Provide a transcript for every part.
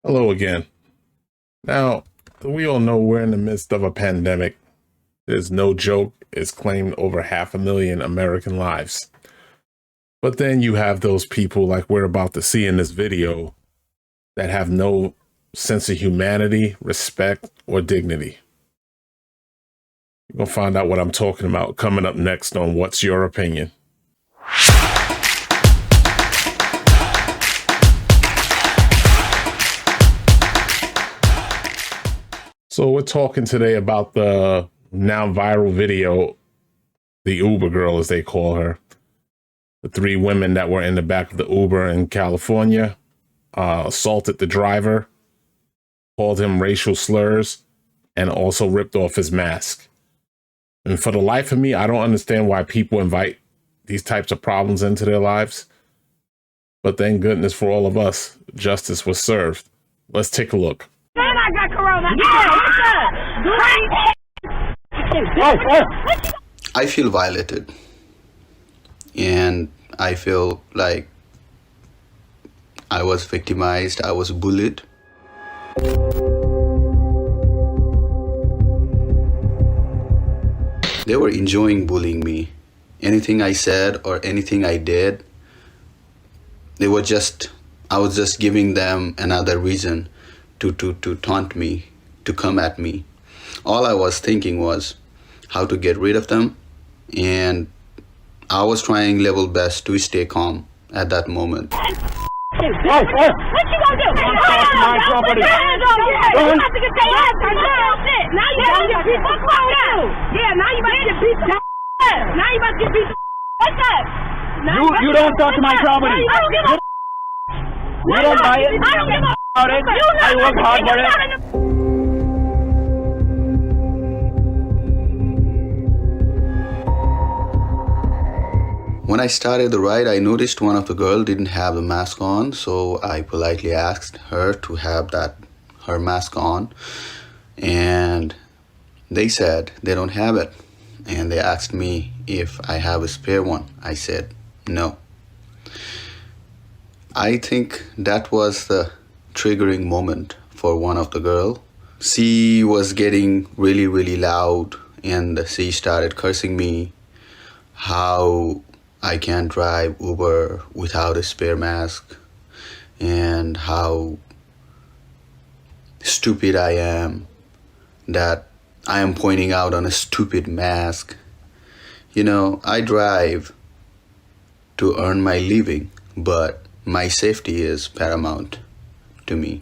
Hello again. Now, we all know we're in the midst of a pandemic. It is no joke. It's claimed over 500,000 American lives. But then you have those people like we're about to see in this video that have no sense of humanity, respect, or dignity. You're going to find out what I'm talking about coming up next on What's Your Opinion? So we're talking today about the now viral video, the Uber girl, as they call her. The three women that were in the back of the Uber in California assaulted the driver, called him racial slurs, and also ripped off his mask. And for the life of me, I don't understand why people invite these types of problems into their lives. But thank goodness for all of us, justice was served. Let's take a look. And I got corona. I feel violated, and I feel like I was victimized, I was bullied. They were enjoying bullying me. Anything I said or anything I did, I was just giving them another reason to taunt me, to come at me. All I was thinking was how to get rid of them, and I was trying level best to stay calm at that moment. What you gonna do? My property. You have to get your ass on shit. Now you about to get beat the Yeah, now you about to get beat the Now you about to get beat the What's up? You don't talk to my property. I don't give a You don't buy it. I don't give a About it. I work hard for it. When I started the ride, I noticed one of the girls didn't have the mask on, so I politely asked her to have her mask on, and they said they don't have it, and they asked me if I have a spare one. I said no. I think that was the triggering moment for one of the girl. She was getting really loud, and she started cursing me how I can't drive Uber without a spare mask, and how stupid I am that I am pointing out on a stupid mask. You know, I drive to earn my living, but my safety is paramount to me.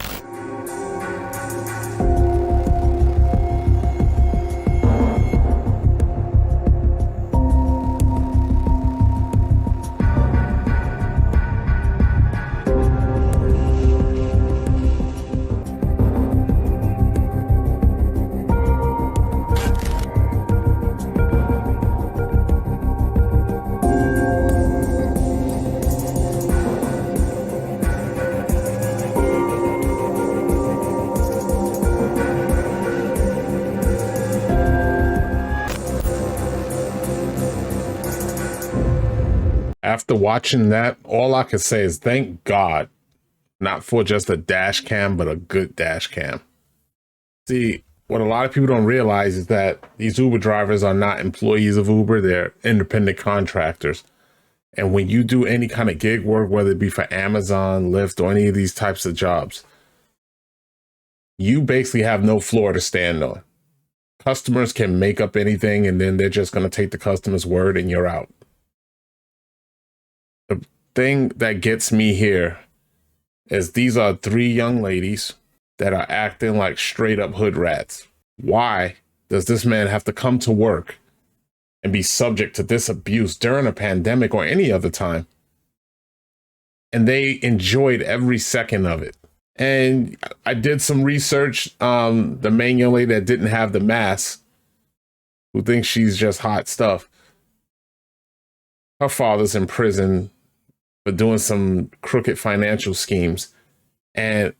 After watching that, all I can say is thank God, not for just a dash cam, but a good dash cam. See, what a lot of people don't realize is that these Uber drivers are not employees of Uber. They're independent contractors. And when you do any kind of gig work, whether it be for Amazon, Lyft, or any of these types of jobs, you basically have no floor to stand on. Customers can make up anything, and then they're just going to take the customer's word and you're out. The thing that gets me here is these are three young ladies that are acting like straight up hood rats. Why does this man have to come to work and be subject to this abuse during a pandemic or any other time? And they enjoyed every second of it. And I did some research. The main young lady that didn't have the mask, who thinks she's just hot stuff, her father's in prison for doing some crooked financial schemes. And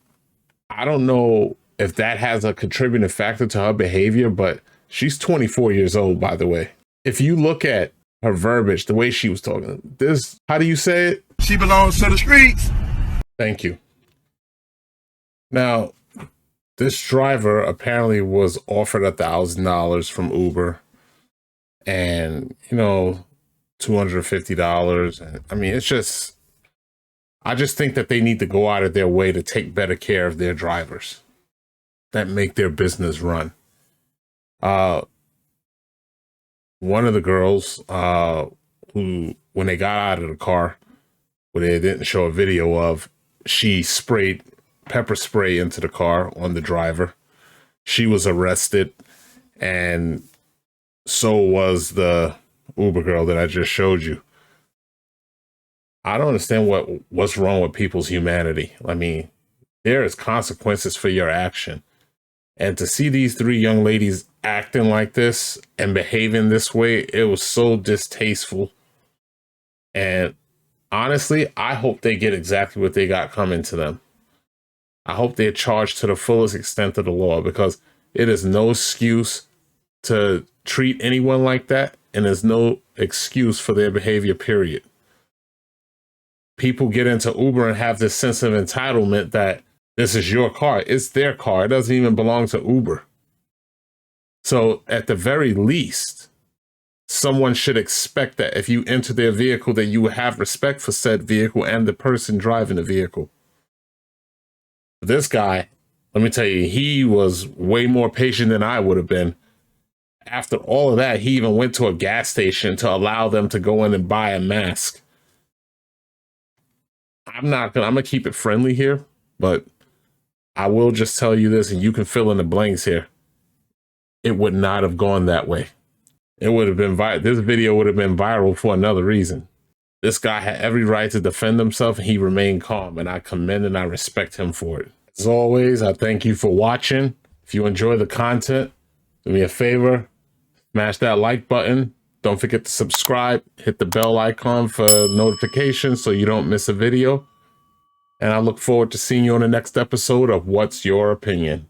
I don't know if that has a contributing factor to her behavior, but she's 24 years old, by the way. If you look at her verbiage, the way she was talking, this, how do you say it? She belongs to the streets. Thank you. Now, this driver apparently was offered $1,000 from Uber and, you know, $250. I mean, it's just, I just think that they need to go out of their way to take better care of their drivers that make their business run. One of the girls, who, when they got out of the car, where they didn't show a video of, she sprayed pepper spray into the car on the driver. She was arrested, and so was the Uber girl that I just showed you. I don't understand what's wrong with people's humanity. I mean, there is consequences for your action. And to see these three young ladies acting like this and behaving this way, it was so distasteful. And honestly, I hope they get exactly what they got coming to them. I hope they're charged to the fullest extent of the law, because it is no excuse to treat anyone like that, and there's no excuse for their behavior, period. People get into Uber and have this sense of entitlement that this is your car. It's their car. It doesn't even belong to Uber. So at the very least, someone should expect that if you enter their vehicle, that you have respect for said vehicle and the person driving the vehicle. This guy, let me tell you, he was way more patient than I would have been. After all of that, he even went to a gas station to allow them to go in and buy a mask. I'm gonna keep it friendly here, but I will just tell you this, and you can fill in the blanks here. It would not have gone that way. It would have been this video would have been viral for another reason. This guy had every right to defend himself, and he remained calm, and I commend and I respect him for it. As always, I thank you for watching. If you enjoy the content, do me a favor, smash that like button. Don't forget to subscribe, hit the bell icon for notifications so you don't miss a video. And I look forward to seeing you on the next episode of What's Your Opinion?